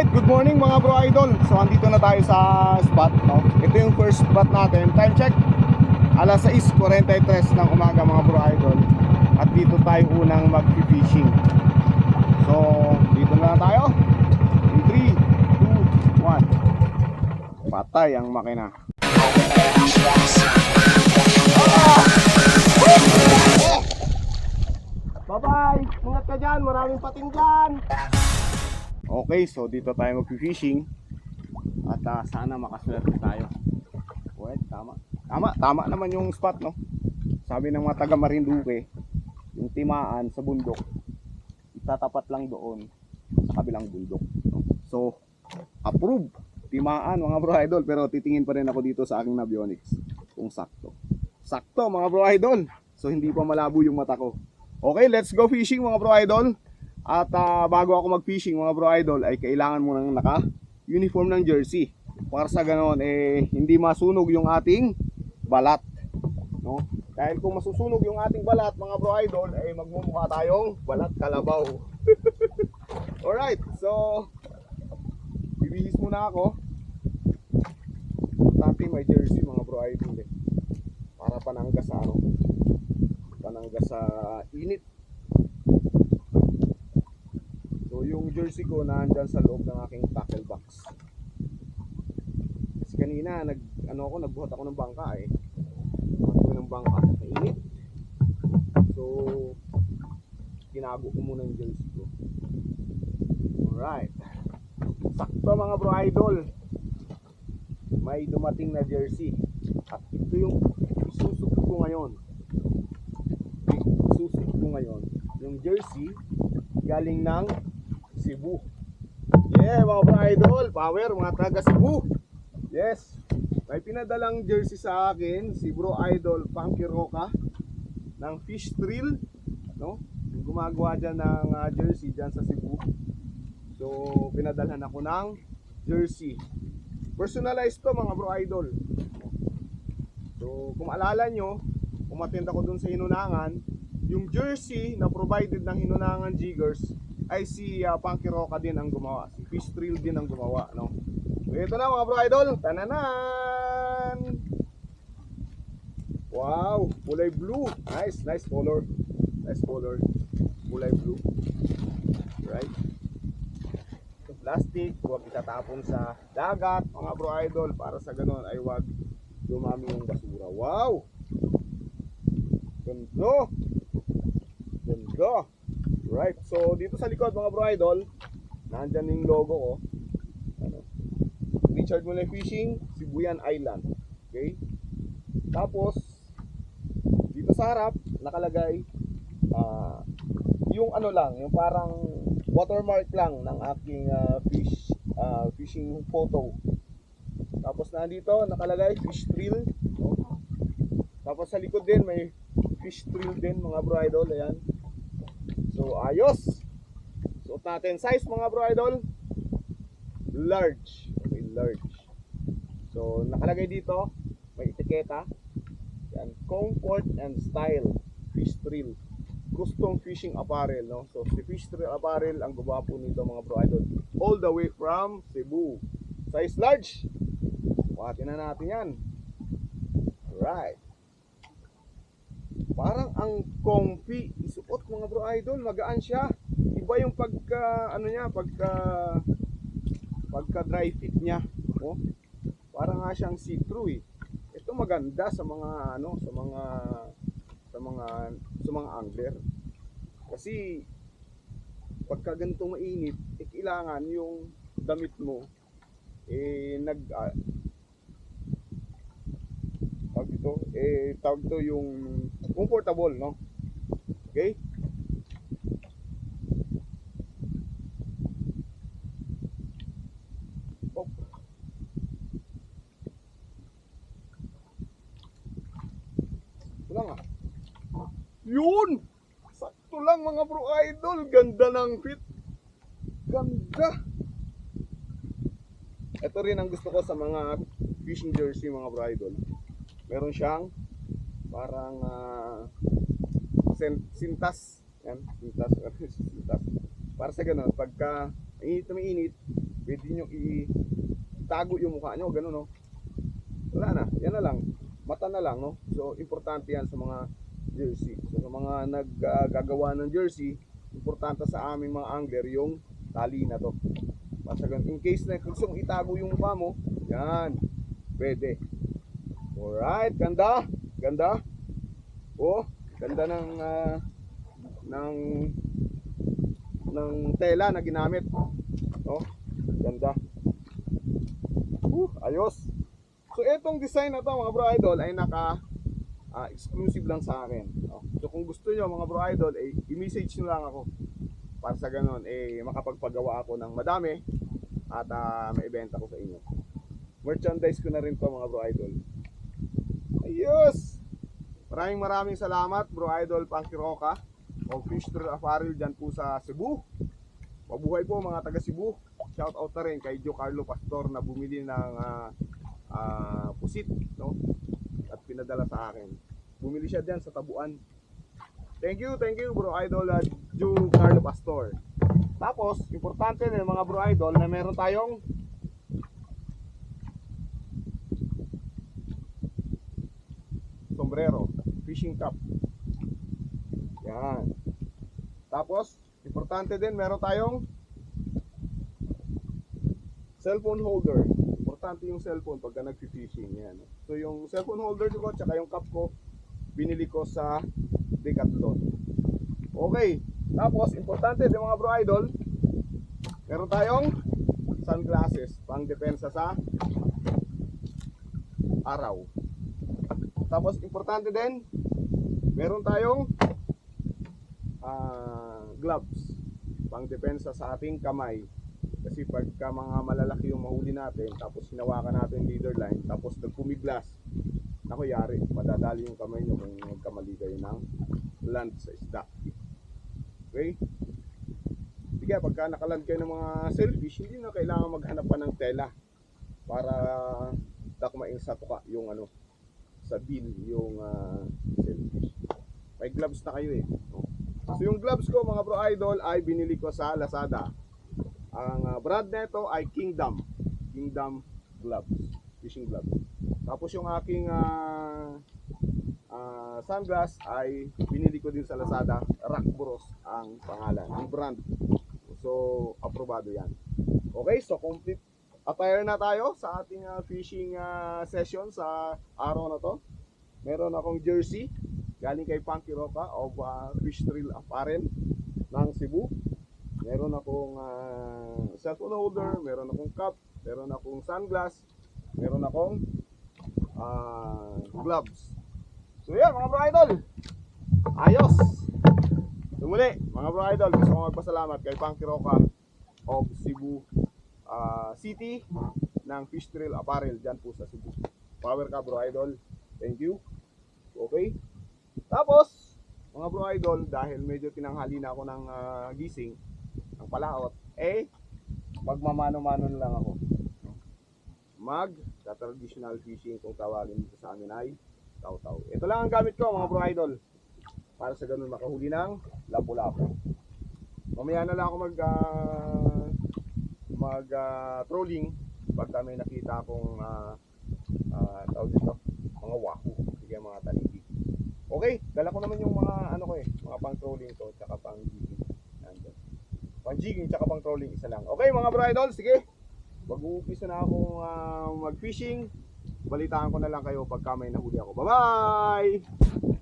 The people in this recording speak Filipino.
Alright, good morning mga bro idol. So andito na tayo sa spot, no? Ito yung first spot natin. Time check, alas 6:43 ng umaga mga bro idol. At dito tayo unang mag-fishing. So dito na tayo. In 3, 2, 1. Patay ang makina. Bye-bye! Ingat ka dyan, maraming pating dyan. Okay, so dito tayo mag-fishing. At sana makaswerte tayo. Well, tama naman yung spot, no? Sabi ng mga taga Marinduque, yung timaan sa bundok, itatapat lang doon sa kabilang bundok, no? So, approve, timaan mga bro idol. Pero titingin pa rin ako dito sa aking Navionics kung sakto. Sakto mga bro idol. So hindi pa malabo yung mata ko. Okay, let's go fishing mga bro idol. At bago ako mag-fishing mga bro idol, ay kailangan mo nang naka-uniform ng jersey. Para sa ganoon, hindi masunog yung ating balat, no? Dahil kung masusunog yung ating balat mga bro idol, ay magmumukha tayong balat kalabaw. Alright, so bibihis muna ako. Tapi may jersey mga bro idol para panangga sa panangga sa init. So yung jersey ko nandiyan sa loob ng aking tackle box. Kasi kanina nagbuhat ako ng bangka ng bangka sa init. So ginago ko muna yung jersey ko. Alright. Sakto mga bro idol, may dumating na jersey. At ito yung isusuk ko ngayon. Yung jersey galing ng Cebu. Yeah mga bro idol, power mga taga Cebu. Yes, may pinadalang jersey sa akin si bro idol Punky Roca ng Fish Thrill, no? Yung gumagawa dyan ng jersey dyan sa Cebu. So pinadalhan ako ng jersey. Personalized to mga bro idol. So kung alala nyo, umattend ako dun sa Hinunangan, yung jersey na provided ng Hinunangan Jiggers ay si Punky Roca din ang gumawa. Si Fish Thrill din ang gumawa, no? So ito na mga bro idol, tananan! Wow, kulay blue. Nice color. Nice color. Kulay blue. Right? So plastic, huwag itatapon sa dagat mga bro idol, para sa ganun ay huwag dumami yung basura. Wow! Ganda! Ganda! Right, so dito sa likod mga bro idol, nandyan yung logo ko. Richard Mulay Fishing, Sibuyan Island. Okay? Tapos dito sa harap nakalagay yung yung parang watermark lang ng aking fishing photo. Tapos nandito nakalagay Fish Thrill, no? Tapos sa likod din may Fish Thrill din mga bro idol. Ayan. So ayos. Suot natin. Size mga bro idol, large. Okay, large. So nakalagay dito, may etiketa. Yan, comfort and style Fish Thrill custom fishing apparel, no? So si Fish Thrill apparel ang gumawa po nito mga bro idol, all the way from Cebu. Size large. Buhatin na natin yan. Right. Parang ang comfy isuot mga bro idol, magaan siya. Iba yung pagka dry fit niya, oh. Parang nga siyang see-through. Ito maganda sa mga sa mga angler. Kasi pagka ganito mainit, kailangan yung damit mo tawag ito yung comfortable, no? Okay? Oh. Ito lang Yun! Sakto lang mga bro idol. Ganda ng fit. Ganda. Ito rin ang gusto ko sa mga fishing jersey mga bro idol. Meron siyang parang sintas. Yan, sintas. Para sa ganun, pagka mainit na mainit, pwede nyo itago yung mukha nyo, ganun no. Wala na, yan na lang, mata na lang no. So importante yan sa mga jersey. So sa mga naggagawa ng jersey, importante sa aming mga angler yung tali na to. Basta in case na gusto mong itago yung mukha mo, yan, pwede. Alright, ganda, ganda. Oh, ganda ng tela na ginamit. Oh, ganda. Ayos. So itong design na to mga bro idol ay exclusive lang sa akin. So kung gusto nyo mga bro idol, i-message nyo lang ako. Para sa ganon, makapagpagawa ako ng madami at maibenta ko sa inyo. Merchandise ko na rin to mga bro idol. Ayos! Maraming salamat bro idol Punky Roca o Fish Trail Apparel dyan po sa Cebu. Mabuhay po mga taga Cebu. Shout out na rin kay Joe Carlo Pastor na bumili ng pusit, no? At pinadala sa akin. Bumili siya dyan sa Tabuan. Thank you bro idol Joe Carlo Pastor. Tapos importante din mga bro idol na meron tayong sombrero, fishing cap. Yan. Tapos importante din meron tayong cellphone holder. Importante yung cellphone pagka nag-fishing yan. So yung cellphone holder ko at saka yung cap ko binili ko sa Decathlon. Okay. Tapos importante din mga bro idol, meron tayong sunglasses pang depensa sa araw. Tapos importante din, meron tayong gloves pang depensa sa ating kamay. Kasi pagka mga malalaki yung mahuli natin, tapos hinawakan natin leader line, tapos nagpumiglas, ako yari, madadali yung kamay nyo kung magkamali kayo ng land sa isda. Okay? Sige, pagka nakaland kayo ng mga shellfish, hindi na kailangan maghanap pa ng tela para dakmain sa tuka yung sa bill yung shellfish. May gloves na kayo eh. So yung gloves ko mga bro idol ay binili ko sa Lazada. Ang brand nito ay Kingdom gloves, fishing gloves. Tapos yung aking sunglass ay binili ko din sa Lazada, Rockboros ang pangalan, ang brand. So aprobado yan. Okay, so complete attire na tayo sa ating fishing session sa araw na to. Meron akong jersey galing kay Punky Roca of Fish Trail Apparel ng Cebu. Meron akong cellphone holder, meron akong cap, meron akong sunglass, meron akong gloves. So yan mga bro idol, ayos. So muli mga bro idol, gusto kong magpasalamat kay Punky Roca of Cebu City ng Fish Trail Apparel dyan po sa Cebu. Power ka bro idol, thank you. Okay, tapos mga bro idol, dahil medyo tinanghali na ako ng gising ng palaot, magmamano-mano na lang ako. Traditional fishing kung tawagin dito sa amin ay taw-taw. Ito lang ang gamit ko mga bro idol para sa ganun makahuli ng lapu-lapu. Mamaya na lang ako trolling pagka may nakita akong tawag dito, mga wahoo, sige mga taligi. Okay, dala ko naman yung mga mga pang trolling ko tsaka pang jigging. Pang jigging tsaka pang trolling isa lang. Okay mga bro idol, sige. Mag-uumpisa na akong mag-fishing. Balitaan ko na lang kayo pagka may nahuli ako. Bye-bye!